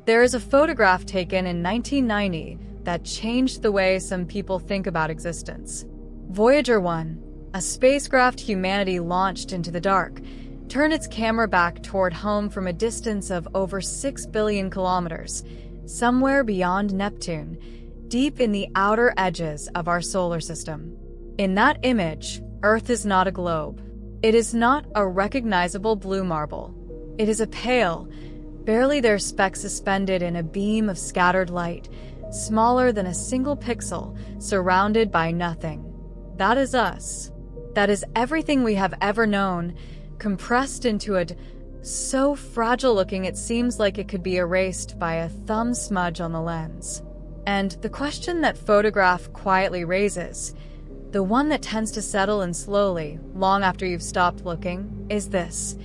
There is a photograph taken in 1990 that changed the way some people think about existence. Voyager 1, a spacecraft humanity launched into the dark, turned its camera back toward home from a distance of over 6 billion kilometers, somewhere beyond Neptune, deep in the outer edges of our solar system. In that image, Earth is not a globe. It is not a recognizable blue marble. It is a pale, barely there speck suspended in a beam of scattered light, smaller than a single pixel, surrounded by nothing. That is us. That is everything we have ever known, compressed into a so fragile-looking it seems like it could be erased by a thumb smudge on the lens. And the question that photograph quietly raises, the one that tends to settle in slowly, long after you've stopped looking, is this.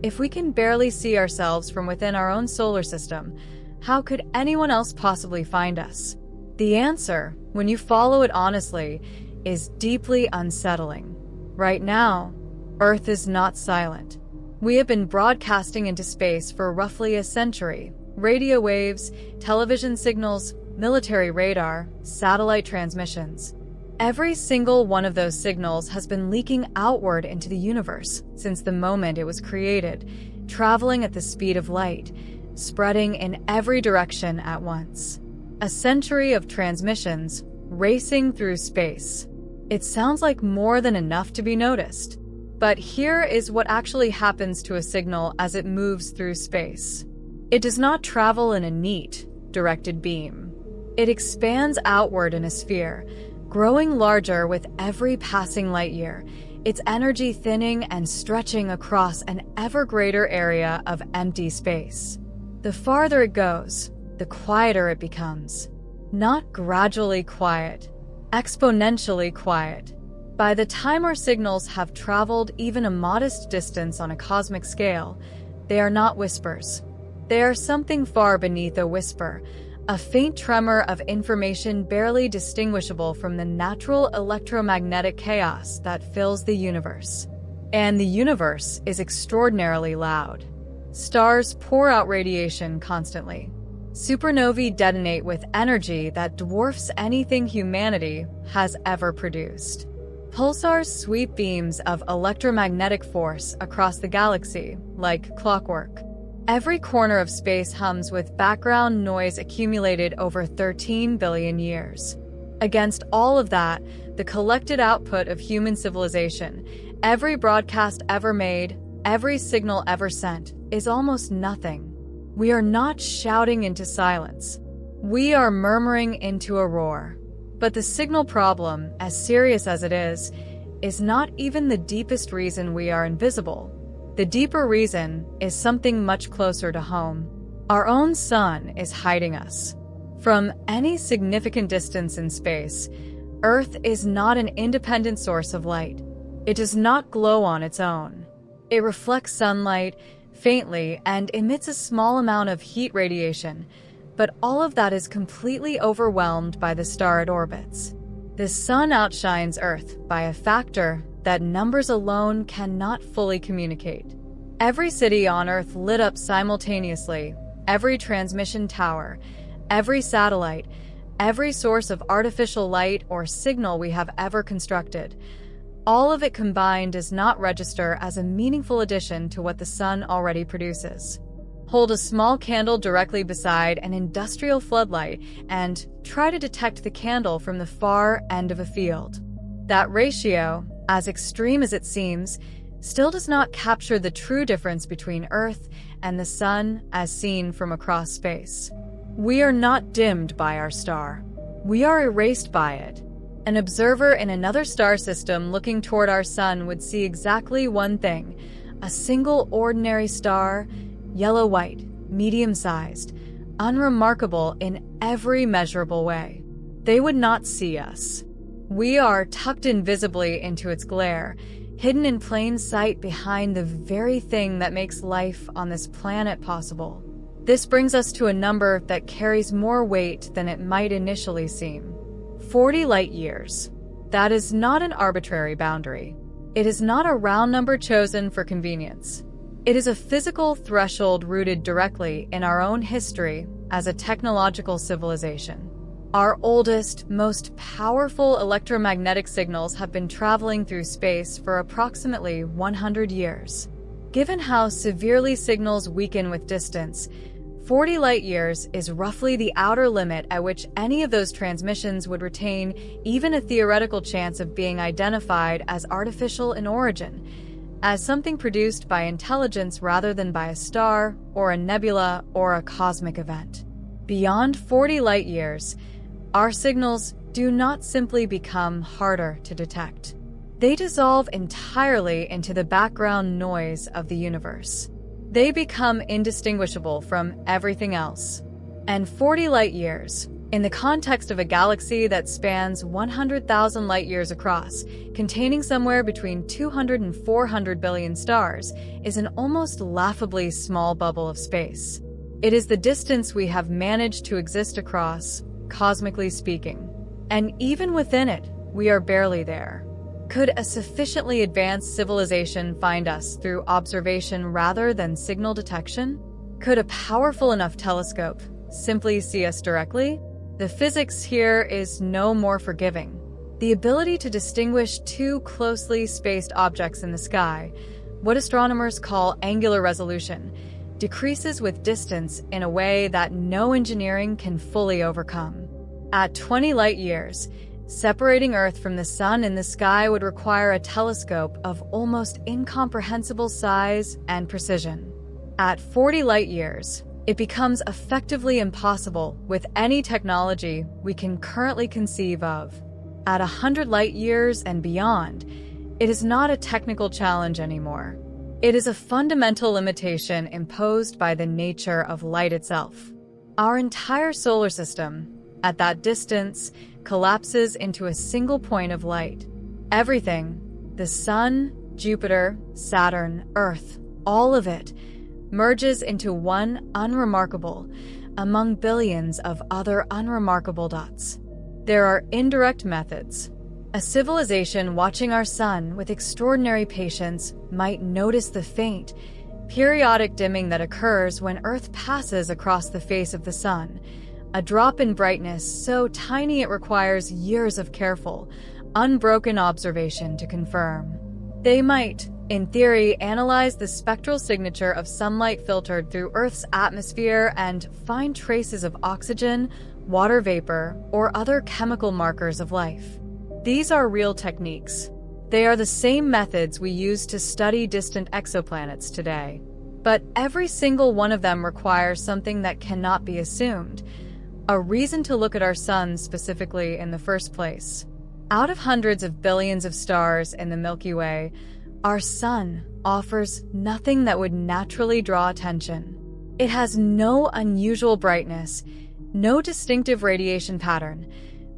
If we can barely see ourselves from within our own solar system, how could anyone else possibly find us? The answer, when you follow it honestly, is deeply unsettling. Right now, Earth is not silent. We have been broadcasting into space for roughly a century. Radio waves, television signals, military radar, satellite transmissions. Every single one of those signals has been leaking outward into the universe since the moment it was created, traveling at the speed of light, spreading in every direction at once. A century of transmissions racing through space. It sounds like more than enough to be noticed. But here is what actually happens to a signal as it moves through space. It does not travel in a neat, directed beam. It expands outward in a sphere, growing larger with every passing light year, its energy thinning and stretching across an ever greater area of empty space. The farther it goes, the quieter it becomes. Not gradually quiet, exponentially quiet. By the time our signals have traveled even a modest distance on a cosmic scale, they are not whispers. They are something far beneath a whisper, a faint tremor of information barely distinguishable from the natural electromagnetic chaos that fills the universe. And the universe is extraordinarily loud. Stars pour out radiation constantly. Supernovae detonate with energy that dwarfs anything humanity has ever produced. Pulsars sweep beams of electromagnetic force across the galaxy, like clockwork. Every corner of space hums with background noise accumulated over 13 billion years. Against all of that, the collected output of human civilization, every broadcast ever made, every signal ever sent, is almost nothing. We are not shouting into silence. We are murmuring into a roar. But the signal problem, as serious as it is not even the deepest reason we are invisible. The deeper reason is something much closer to home. Our own sun is hiding us. From any significant distance in space, Earth is not an independent source of light. It does not glow on its own. It reflects sunlight faintly and emits a small amount of heat radiation, but all of that is completely overwhelmed by the star it orbits. The sun outshines Earth by a factor that numbers alone cannot fully communicate. Every city on Earth lit up simultaneously, every transmission tower, every satellite, every source of artificial light or signal we have ever constructed. All of it combined does not register as a meaningful addition to what the sun already produces. Hold a small candle directly beside an industrial floodlight and try to detect the candle from the far end of a field. That ratio, as extreme as it seems, still does not capture the true difference between Earth and the sun as seen from across space. We are not dimmed by our star. We are erased by it. An observer in another star system looking toward our sun would see exactly one thing: a single ordinary star, yellow-white, medium-sized, unremarkable in every measurable way. They would not see us. We are tucked invisibly into its glare, hidden in plain sight behind the very thing that makes life on this planet possible. This brings us to a number that carries more weight than it might initially seem. 40 light years. That is not an arbitrary boundary. It is not a round number chosen for convenience. It is a physical threshold rooted directly in our own history, as a technological civilization. Our oldest, most powerful electromagnetic signals have been traveling through space for approximately 100 years. Given how severely signals weaken with distance, 40 light-years is roughly the outer limit at which any of those transmissions would retain even a theoretical chance of being identified as artificial in origin, as something produced by intelligence rather than by a star or a nebula or a cosmic event. Beyond 40 light-years, our signals do not simply become harder to detect. They dissolve entirely into the background noise of the universe. They become indistinguishable from everything else. And 40 light-years, in the context of a galaxy that spans 100,000 light-years across, containing somewhere between 200 and 400 billion stars, is an almost laughably small bubble of space. It is the distance we have managed to exist across, cosmically speaking. And even within it, we are barely there. Could a sufficiently advanced civilization find us through observation rather than signal detection? Could a powerful enough telescope simply see us directly? The physics here is no more forgiving. The ability to distinguish two closely spaced objects in the sky, what astronomers call angular resolution, decreases with distance in a way that no engineering can fully overcome. At 20 light-years, separating Earth from the Sun in the sky would require a telescope of almost incomprehensible size and precision. At 40 light-years, it becomes effectively impossible with any technology we can currently conceive of. At 100 light-years and beyond, it is not a technical challenge anymore. It is a fundamental limitation imposed by the nature of light itself. Our entire solar system, at that distance, collapses into a single point of light. Everything, the Sun, Jupiter, Saturn, Earth, all of it, merges into one unremarkable among billions of other unremarkable dots. There are indirect methods. A civilization watching our Sun with extraordinary patience might notice the faint, periodic dimming that occurs when Earth passes across the face of the Sun, a drop in brightness so tiny it requires years of careful, unbroken observation to confirm. They might, in theory, analyze the spectral signature of sunlight filtered through Earth's atmosphere and find traces of oxygen, water vapor, or other chemical markers of life. These are real techniques. They are the same methods we use to study distant exoplanets today. But every single one of them requires something that cannot be assumed: a reason to look at our Sun specifically in the first place. Out of hundreds of billions of stars in the Milky Way, our Sun offers nothing that would naturally draw attention. It has no unusual brightness, no distinctive radiation pattern,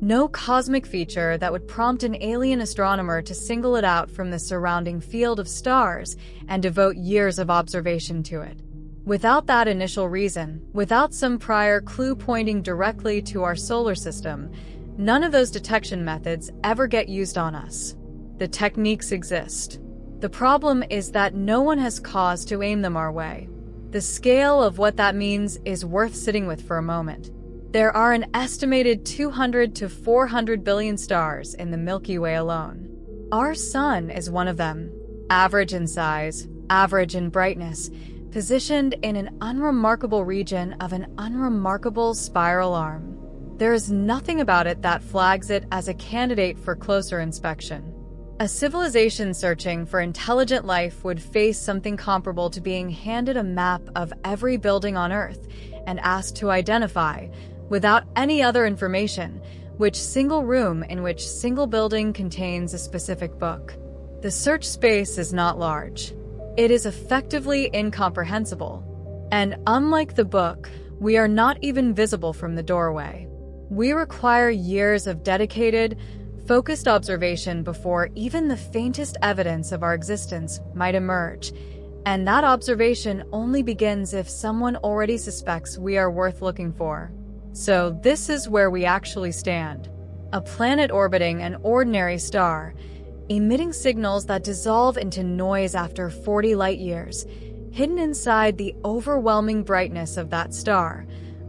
no cosmic feature that would prompt an alien astronomer to single it out from the surrounding field of stars and devote years of observation to it. Without that initial reason, without some prior clue pointing directly to our solar system, none of those detection methods ever get used on us. The techniques exist. The problem is that no one has cause to aim them our way. The scale of what that means is worth sitting with for a moment. There are an estimated 200 to 400 billion stars in the Milky Way alone. Our Sun is one of them, average in size, average in brightness, positioned in an unremarkable region of an unremarkable spiral arm. There is nothing about it that flags it as a candidate for closer inspection. A civilization searching for intelligent life would face something comparable to being handed a map of every building on Earth and asked to identify, without any other information, which single room in which single building contains a specific book. The search space is not large. It is effectively incomprehensible. And unlike the book, we are not even visible from the doorway. We require years of dedicated, focused observation before even the faintest evidence of our existence might emerge, and that observation only begins if someone already suspects we are worth looking for. So this is where we actually stand. A planet orbiting an ordinary star, emitting signals that dissolve into noise after 40 light-years, hidden inside the overwhelming brightness of that star,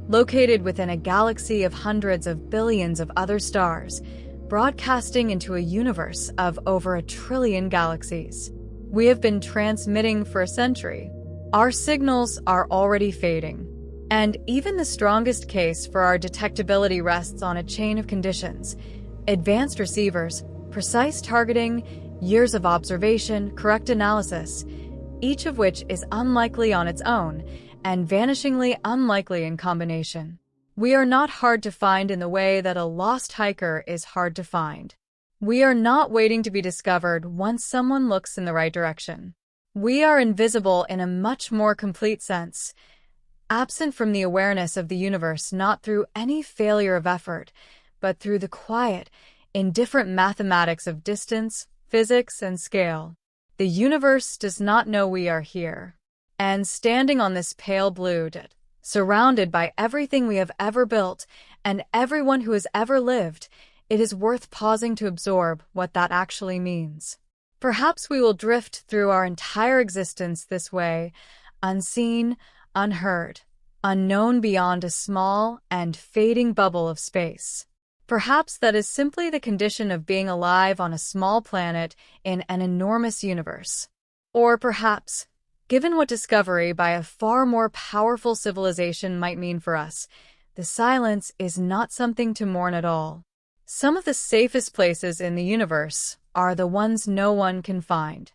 located within a galaxy of hundreds of billions of other stars, broadcasting into a universe of over 1 trillion galaxies. We have been transmitting for a century. Our signals are already fading, and even the strongest case for our detectability rests on a chain of conditions: advanced receivers, precise targeting, years of observation, correct analysis, each of which is unlikely on its own and vanishingly unlikely in combination. We are not hard to find in the way that a lost hiker is hard to find. We are not waiting to be discovered once someone looks in the right direction. We are invisible in a much more complete sense, absent from the awareness of the universe not through any failure of effort, but through the quiet, indifferent mathematics of distance, physics, and scale. The universe does not know we are here. And standing on this pale blue dot, surrounded by everything we have ever built and everyone who has ever lived, it is worth pausing to absorb what that actually means. Perhaps we will drift through our entire existence this way, unseen, unheard, unknown beyond a small and fading bubble of space. Perhaps that is simply the condition of being alive on a small planet in an enormous universe. Or perhaps, given what discovery by a far more powerful civilization might mean for us, the silence is not something to mourn at all. Some of the safest places in the universe are the ones no one can find.